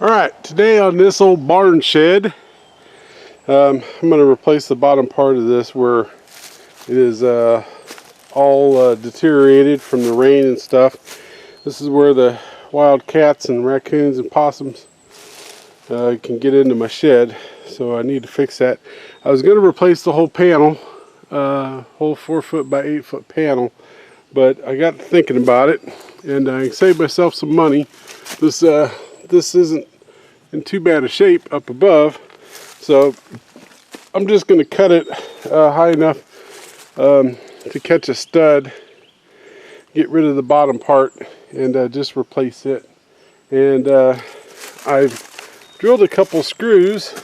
Alright, today on this old barn shed, I'm going to replace the bottom part of this where it is all deteriorated from the rain and stuff. This is where the wild cats and raccoons and possums can get into my shed, so I need to fix that. I was going to replace the whole panel, whole 4 foot by 8 foot panel, but I got thinking about it and I saved myself some money. This isn't in too bad a shape up above, so I'm just going to cut it high enough to catch a stud, get rid of the bottom part, and just replace it. And I've drilled a couple screws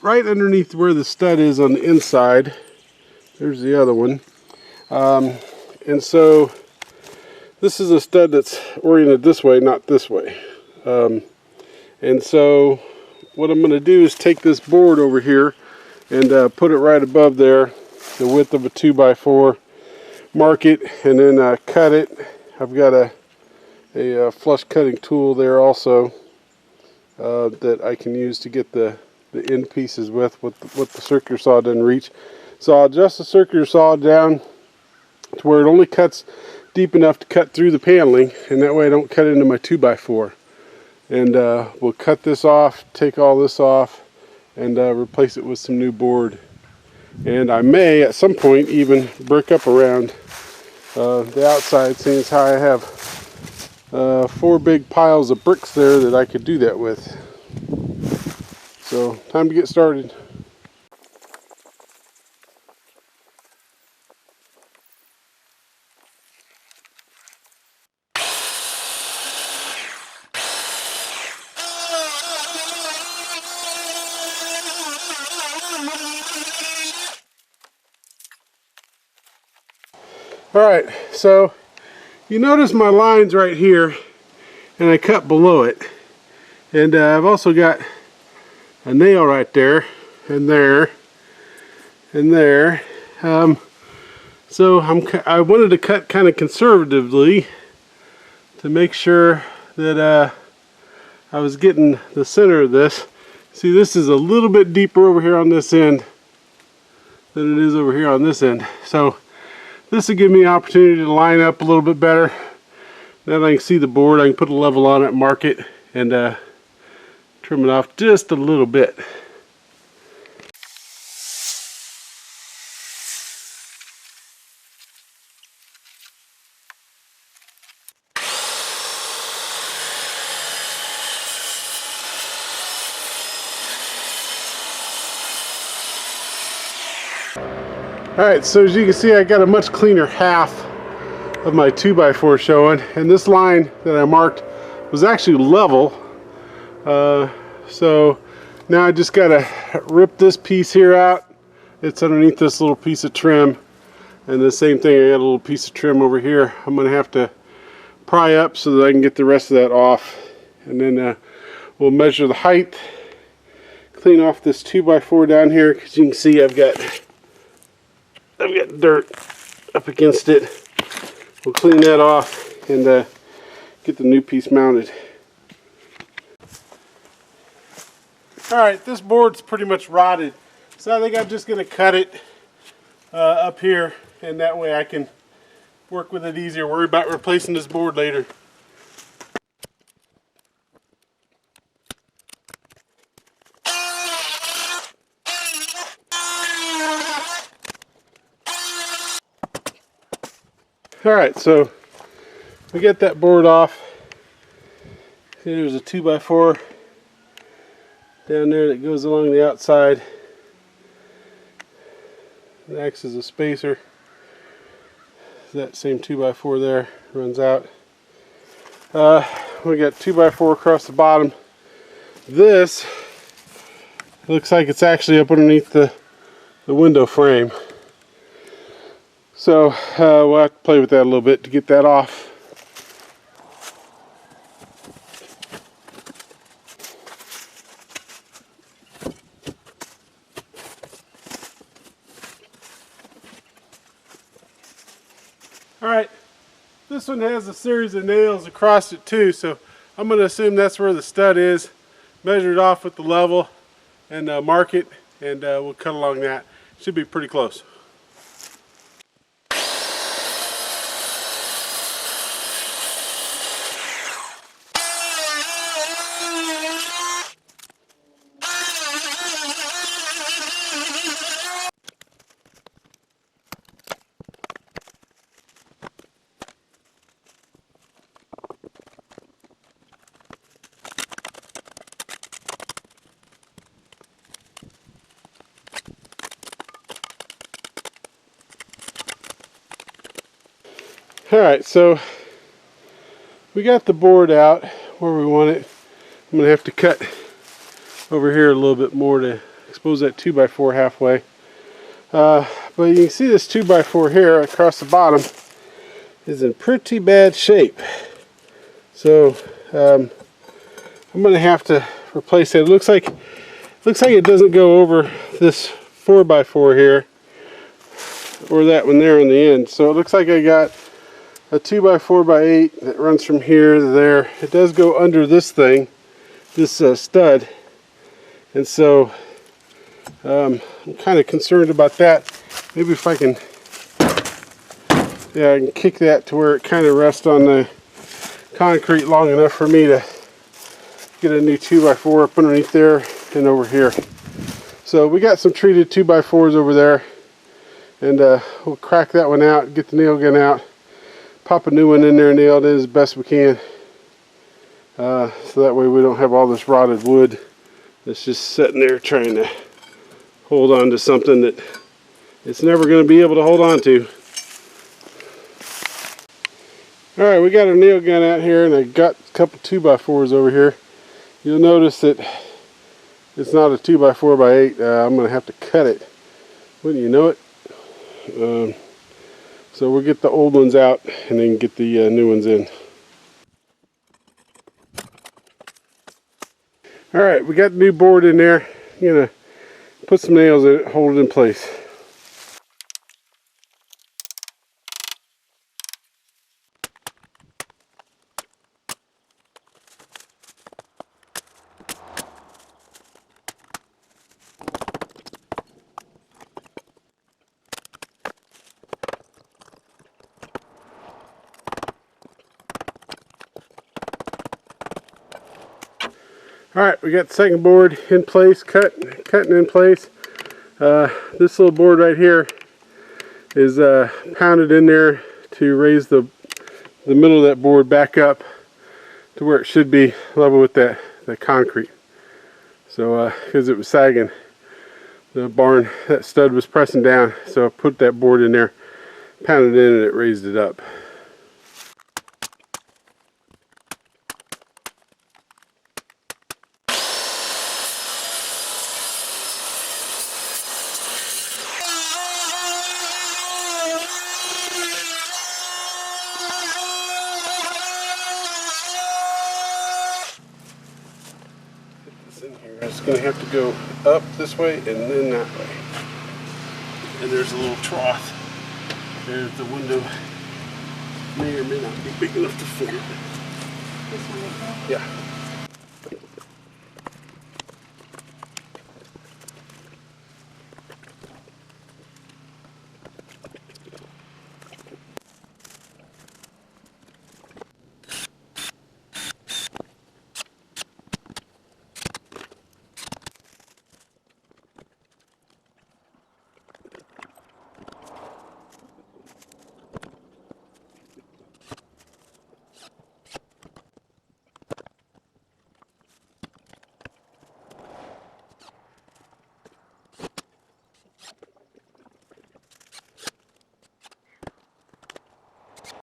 right underneath where the stud is on the inside. There's the other one. And so this is a stud that's oriented this way, not this way. And so what I'm going to do is take this board over here and put it right above there, the width of a 2x4, mark it, and then cut it. I've got a flush cutting tool there also that I can use to get the end pieces with what the circular saw doesn't reach. So I'll adjust the circular saw down to where it only cuts deep enough to cut through the paneling, and that way I don't cut into my 2x4. And we'll cut this off, take all this off, and replace it with some new board. And I may at some point even brick up around the outside, seeing as how I have 4 big piles of bricks there that I could do that with. So time to get started. Alright, so you notice my lines right here, and I cut below it. And I've also got a nail right there, and there, and there. So I wanted to cut kind of conservatively to make sure that I was getting the center of this. See, this is a little bit deeper over here on this end than it is over here on this end. So this will give me an opportunity to line up a little bit better. Now that I can see the board, I can put a level on it, mark it, and trim it off just a little bit. Alright, so as you can see, I got a much cleaner half of my 2x4 showing, and this line that I marked was actually level. So now I just got to rip this piece here out. It's underneath this little piece of trim, and the same thing, I got a little piece of trim over here. I'm going to have to pry up so that I can get the rest of that off, and then we'll measure the height, clean off this 2x4 down here, because you can see I've got dirt up against it. We'll clean that off and get the new piece mounted. Alright, this board's pretty much rotted, so I think I'm just going to cut it up here, and that way I can work with it easier, worry about replacing this board later. Alright, so we get that board off. See, there's a 2x4 down there that goes along the outside. It acts as a spacer. That same 2x4 there runs out. We got 2x4 across the bottom. This looks like it's actually up underneath the window frame. So we'll have to play with that a little bit to get that off. Alright, this one has a series of nails across it too, so I'm going to assume that's where the stud is. Measure it off with the level and mark it, and we'll cut along that. Should be pretty close. Alright, so we got the board out where we want it. I'm going to have to cut over here a little bit more to expose that 2x4 halfway. But you can see this 2x4 here across the bottom is in pretty bad shape. So I'm going to have to replace it. It looks like it doesn't go over this 4x4 here or that one there on the end. So it looks like I got a 2x4x8 that runs from here to there. It does go under this thing, this stud, and so I'm kind of concerned about that. Maybe if I can, I can kick that to where it kind of rests on the concrete long enough for me to get a new 2x4 up underneath there and over here. So we got some treated 2x4s over there, and we'll crack that one out, get the nail gun out, pop a new one in there, nail it in as best we can, so that way we don't have all this rotted wood that's just sitting there trying to hold on to something that it's never going to be able to hold on to. Alright, we got our nail gun out here, and I got a couple 2x4s over here. You'll notice that it's not a 2x4x8. I'm going to have to cut it. Wouldn't you know it? So we'll get the old ones out and then get the new ones in. Alright, we got the new board in there. I'm going to put some nails in it, hold it in place. Alright, we got the second board in place, cutting in place. This little board right here is pounded in there to raise the middle of that board back up to where it should be level with that concrete. So because it was sagging, the barn, that stud was pressing down, so I put that board in there, pounded in, and it raised it up. It's going to have to go up this way and then that way. And there's a little trough. There's the window. May or may not be big enough to fit it. This one right there? Yeah.